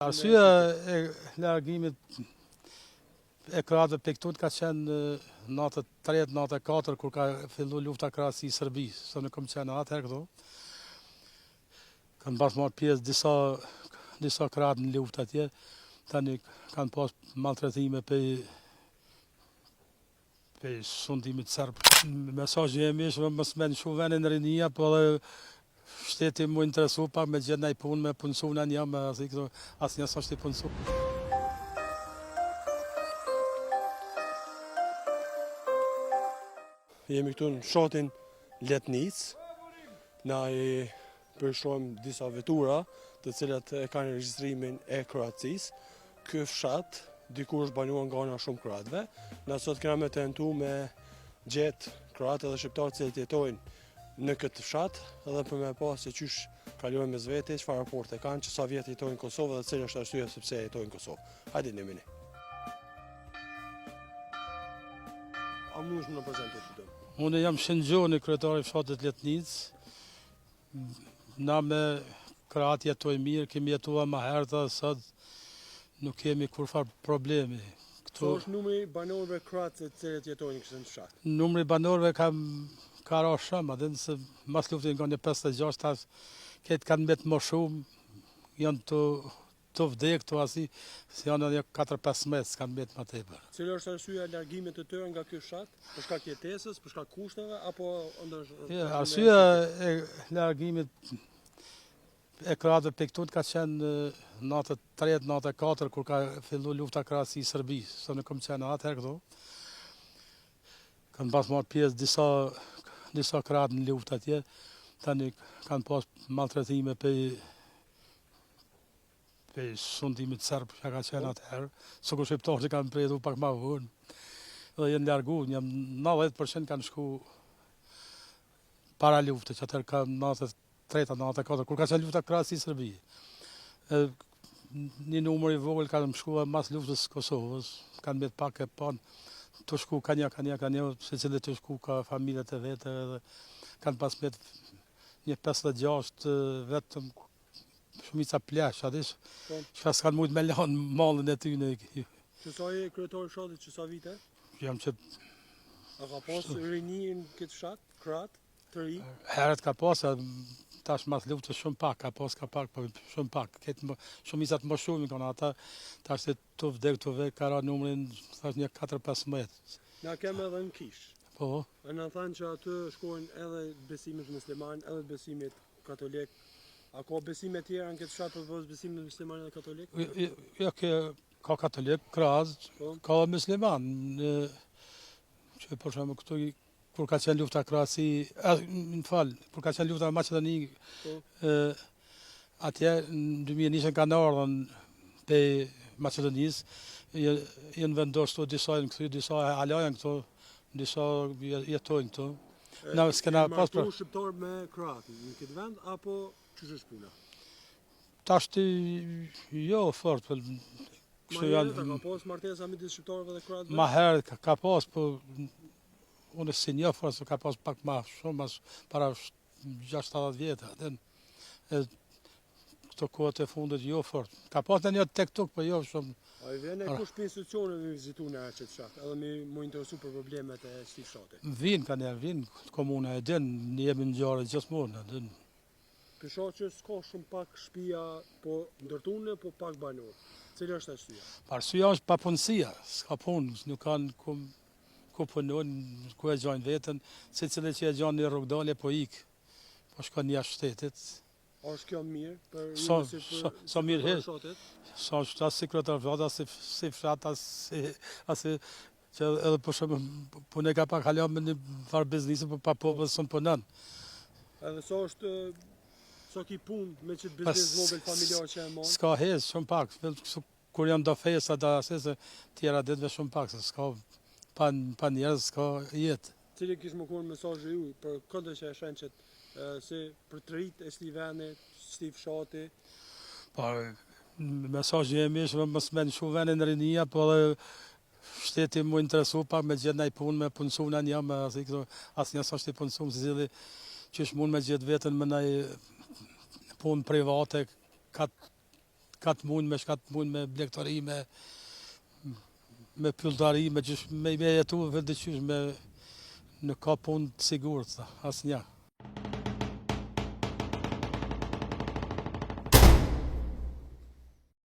Arsyeja e largimit e krahëve Pektut ka qenë natë 3, natë 4, kur ka fillu lufta krahësi Serbisë. Sa në kom qenë atëherë këtu. Kanë pas marrë pjesë disa krahë në luftë atje. Tani kanë pas maltretime pe sundimit serb. Mesazhi im ishte mos më në venin rinia, po edhe shteti mu interesu pak me gjetë ndaj punë, me punësu në një, me asnjë s'është i punësu. Jemi këtu në fshatin Letnic, na i përshojmë disa vetura të cilat e kanë regjistrimin e Kroacisë. Ky fshat dikur është banuar nga ana shumë kroatëve. Na sot kemi tentuar me gjetë kroatë dhe shqiptarë që jetojnë në këtë fshat, edhe për me pas se qysh kalojnë mes vete, çfarë raporte kanë, që sa vjet jetojnë në Kosovë dhe cila është arsyeja sepse jetojnë në Kosovë. Hajde në mini. A mundesh më prezantoj ti? Unë jam Shëngjoni, kryetari i fshatit Letnic. Na me kroatë jetojmë mirë, kemi jetuar më herët dhe sot nuk kemi kurfar problemi. Këto është numri banorëve kroatë të cilët jetojnë në fshat. Numri banorëve ka ra shumë, edhe nëse mas luftën nga një 56 tash, këtë kanë mbet më shumë, janë të vdek, të asi, si janë edhe 4-5 mes, kanë mbet më tepër. Cila është arsyeja e largimit të tyre nga ky fshat? Për shkak jetesës, për shkak kushteve, apo Arsyeja e largimit e krahëve Pektut ka qenë natë 3, natë 4, kur ka fillu lufta krahësi Serbisë. Sa në kom qenë atëherë këtu. Kanë pas marrë pjesë disa krahë në luftë atje. Tani kanë pas maltretime pe sundimit serb që ka qenë atëherë. Sikur shqiptarët që kanë pretu pak më vonë. Dhe jenë largu, 90% kanë shku para luftë, që atëherë ka natë 3, natë 4, kur ka qenë lufta krahësi Serbisë. Një numër i vogël kanë shkuar mas luftës Kosovës, kanë mbet pak e pan, të shku ka një, secili të shku ka familjet e vete, dhe kanë pas mbet një 56 vetëm shumica plesh, adish, që s'kanë mujt me lanë mallin e tyne. Që sa je kryetari i fshatit, që sa vite? Jam që... A ka pas rini në këtë fshat, kroat, të ri? Herët ka pas, tash mas luftës shumë pak, ka pas po shumë pak. Shumicat më shumë kanë ata, tash se të vdek, ka ra numrin, tash një 4-5 metë. Na kemë edhe në Kish. Po. E na thanë që aty shkojnë edhe besimit musliman, edhe besimit katolik. A ka besime tjera në këtë fshat për besimit musliman dhe katolik? Jo, ka katolik, krahas, ka musliman. Që për shembull këtu kur ka qenë lufta krahësi, kur ka qenë lufta në Maqedoni, atje në 2001 kanë ardhur pe Maqedonisë, janë vendosur disa janë këtu, disa alajën këtu, disa jetojnë këtu. Na s'kena pas për shqiptar me kroatë në këtë vend apo ç'është është puna? Tash jo fort, po ka pas martesa midis shqiptarëve dhe kroatëve? Ma herë ka pas, po unë si një forë, ka pas pak ma shumë, para 6-7 vjetë. Këto kohët e fundit jo fort. Ka pas në një tek tuk, po jo shumë. A i vjen e kush për institucione me vizitu në qëtë fshat, edhe mu interesu për problemet e këtij fshati? Vinë komuna e din, jemi në gjarë gjithmonë. Pisha që s'ka shumë pak shtëpia, po ndërtune, po pak banor. Cila është arsyeja? Arsyeja është papunësia, s'ka punë, nuk kanë ku punojnë, ku e gjojnë vetën, secili që e gjon një rrugdalje po ikë, po shkon jashtë shtetit. A është kjo mirë për sa mirë fshatit? Sa është as si kryetar fshat, si fshat, as që edhe për shembull punë ka pak hala me një farë biznesi, po pa popull s'un punon. Edhe sa ki punë me çet biznes vogël familjar që e marr? S'ka hez shumë pak, kur janë do festa da asese tjera ditëve shumë pak, se s'ka pa njerëz, s'ka jetë. Cili kishë më konë mesazhi ju për këtë që e shenqet si për të rritë e s'li venit, s'li fshati? Po, mesazhi jemi ishte mos me në shu venin rinia, po edhe shteti mu interesu pak me gjetë ndaj punë, me punësu në një, asnjë s'është i punësu, zili që është mund me gjetë vetën me ndaj punë private, ka të mund me blegtari, me pylltari, me jetu vëllëdyqysh, në ka punë të sigurt, asnjë.